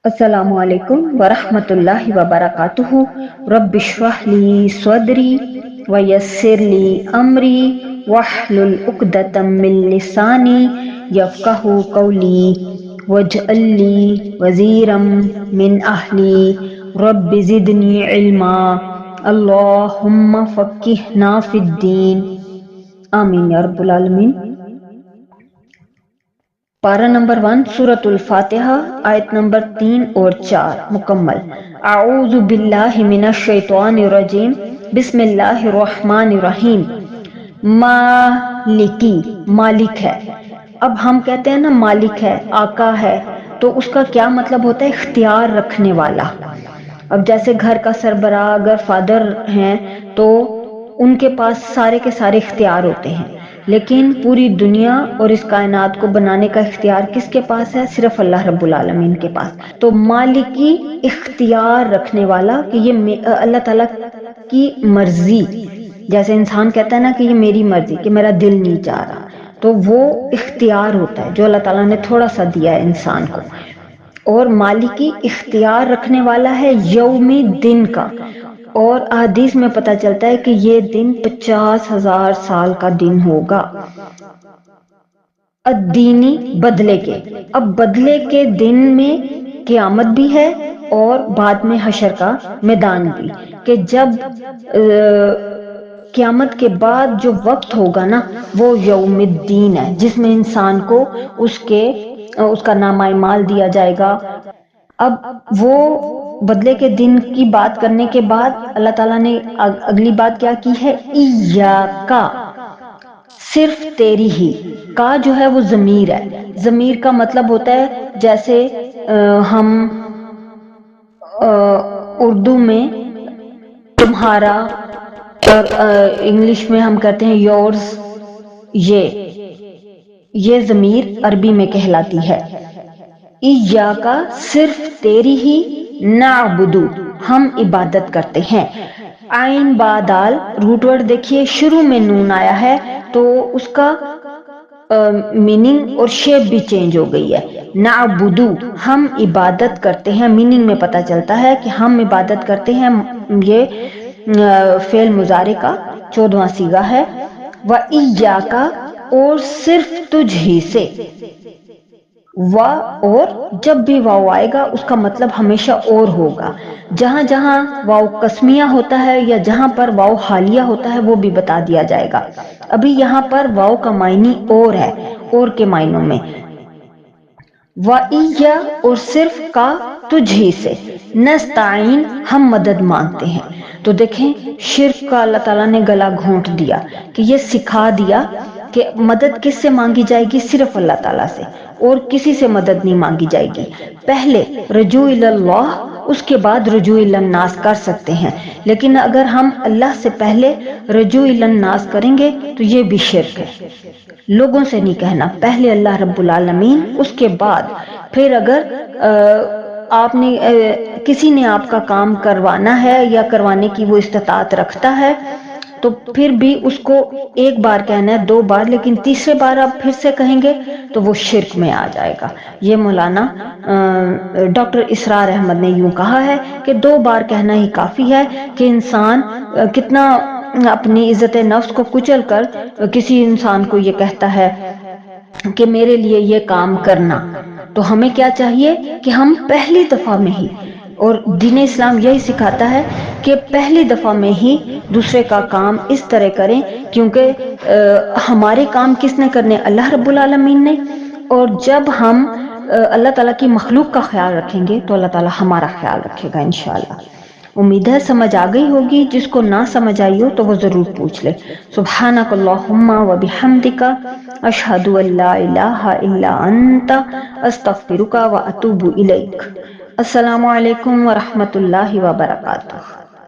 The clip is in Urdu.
السلام علیکم ورحمۃ اللہ وبرکاتہ۔ رب اشرح لی صدری ویسر لی امری واحلل عقدۃ من لسانی یفقہوا قولی واجعل لی وزیرا من اہلی رب زدنی علما اللہم فقہنا فی الدین آمین یا رب العالمین۔ پارہ نمبر 1 سورۃ الفاتحہ آیت نمبر 3 اور 4 مکمل۔ اعوذ باللہ من الشیطان الرجیم، بسم اللہ الرحمن الرحیم۔ مالکی، مالک ہے۔ اب ہم کہتے ہیں نا مالک ہے، آقا ہے، تو اس کا کیا مطلب ہوتا ہے؟ اختیار رکھنے والا۔ اب جیسے گھر کا سربراہ اگر فادر ہیں تو ان کے پاس سارے کے سارے اختیار ہوتے ہیں، لیکن پوری دنیا اور اس کائنات کو بنانے کا اختیار کس کے پاس ہے؟ صرف اللہ رب العالمین کے پاس۔ تو مالکی، اختیار رکھنے والا، کہ یہ اللہ تعالیٰ کی مرضی، جیسے انسان کہتا ہے نا کہ یہ میری مرضی، کہ میرا دل نہیں چاہ رہا، تو وہ اختیار ہوتا ہے جو اللہ تعالیٰ نے تھوڑا سا دیا ہے انسان کو۔ اور مالکی اختیار رکھنے والا ہے یوم دن کا، اور احادیث میں پتہ چلتا ہے کہ یہ دن 50,000 سال کا دن ہوگا۔ الدینی، بدلے کے۔ اب بدلے کے دن میں قیامت بھی ہے اور بعد میں حشر کا میدان بھی، کہ جب قیامت کے بعد جو وقت ہوگا نا وہ یوم الدین ہے، جس میں انسان کو اس کا نامہ اعمال دیا جائے گا۔ اب وہ بدلے کے دن کی بات کرنے کے بعد اللہ تعالیٰ نے اگلی بات کیا کی ہے؟ ایاکا، صرف تیری ہی۔ کا جو ہے وہ ضمیر ہے۔ ضمیر کا مطلب ہوتا ہے جیسے ہم اردو میں تمہارا، اور انگلش میں ہم کہتے ہیں یورز، یہ ضمیر عربی میں کہلاتی ہے۔ ایاکا، صرف تیری ہی، نعبدو، ہم عبادت کرتے ہیں۔ عین با دال، روٹ ورڈ دیکھیے، شروع میں نون آیا ہے تو اس کا میننگ اور شیپ بھی چینج ہو گئی ہے۔ نعبدو، ہم عبادت کرتے ہیں، میننگ میں پتہ چلتا ہے کہ ہم عبادت کرتے ہیں۔ یہ فعل مضارع کا 14واں صیغہ ہے۔ وَإِيَّاكَ، اور صرف تجھ ہی سے۔ اور جب بھی واو آئے گا اس کا مطلب ہمیشہ اور ہوگا۔ جہاں جہاں واو قسمیہ ہوتا ہے یا جہاں پر واو حالیہ ہوتا ہے وہ بھی بتا دیا جائے گا۔ ابھی یہاں پر واو کا معنی اور ہے، اور کے معنوں میں۔ وَإِيَّا، اور صرف کا، تجھ ہی سے۔ نستعین، ہم مدد مانگتے ہیں۔ تو دیکھیں شرک کا اللہ تعالیٰ نے گلا گھونٹ دیا، کہ یہ سکھا دیا کہ مدد کس سے مانگی جائے گی؟ صرف اللہ تعالیٰ سے، اور کسی سے مدد نہیں مانگی جائے گی۔ پہلے رجوع اللہ، اس کے بعد رجوع الناس کر سکتے ہیں، لیکن اگر ہم اللہ سے پہلے رجوع الناس کریں گے تو یہ بھی شرک ہے۔ لوگوں سے نہیں کہنا، پہلے اللہ رب العالمین، اس کے بعد پھر اگر آپ نے کسی نے آپ کا کام کروانا ہے یا کروانے کی وہ استطاعت رکھتا ہے تو پھر بھی اس کو ایک بار کہنا ہے، 2 بار، لیکن تیسرے بار آپ پھر سے کہیں گے تو وہ شرک میں آ جائے گا۔ یہ مولانا ڈاکٹر اسرار احمد نے یوں کہا ہے کہ 2 بار کہنا ہی کافی ہے، کہ انسان کتنا اپنی عزت نفس کو کچل کر کسی انسان کو یہ کہتا ہے کہ میرے لیے یہ کام کرنا۔ تو ہمیں کیا چاہیے کہ ہم پہلی دفعہ میں ہی، اور دین اسلام یہی سکھاتا ہے کہ پہلی دفعہ میں ہی دوسرے کا کام اس طرح کریں، کیونکہ ہمارے کام کس نے کرنے؟ اللہ رب العالمین نے۔ اور جب ہم اللہ تعالیٰ کی مخلوق کا خیال رکھیں گے تو اللہ تعالیٰ ہمارا خیال رکھے گا انشاءاللہ۔ امید ہے سمجھ آ گئی ہوگی، جس کو نہ سمجھ آئی ہو تو وہ ضرور پوچھ لے۔ سبحانک اللہم و بحمدک، اشہد ان لا الہ الا انت، استغفرک و اتوب الیک۔ السلام علیکم ورحمۃ اللہ وبرکاتہ۔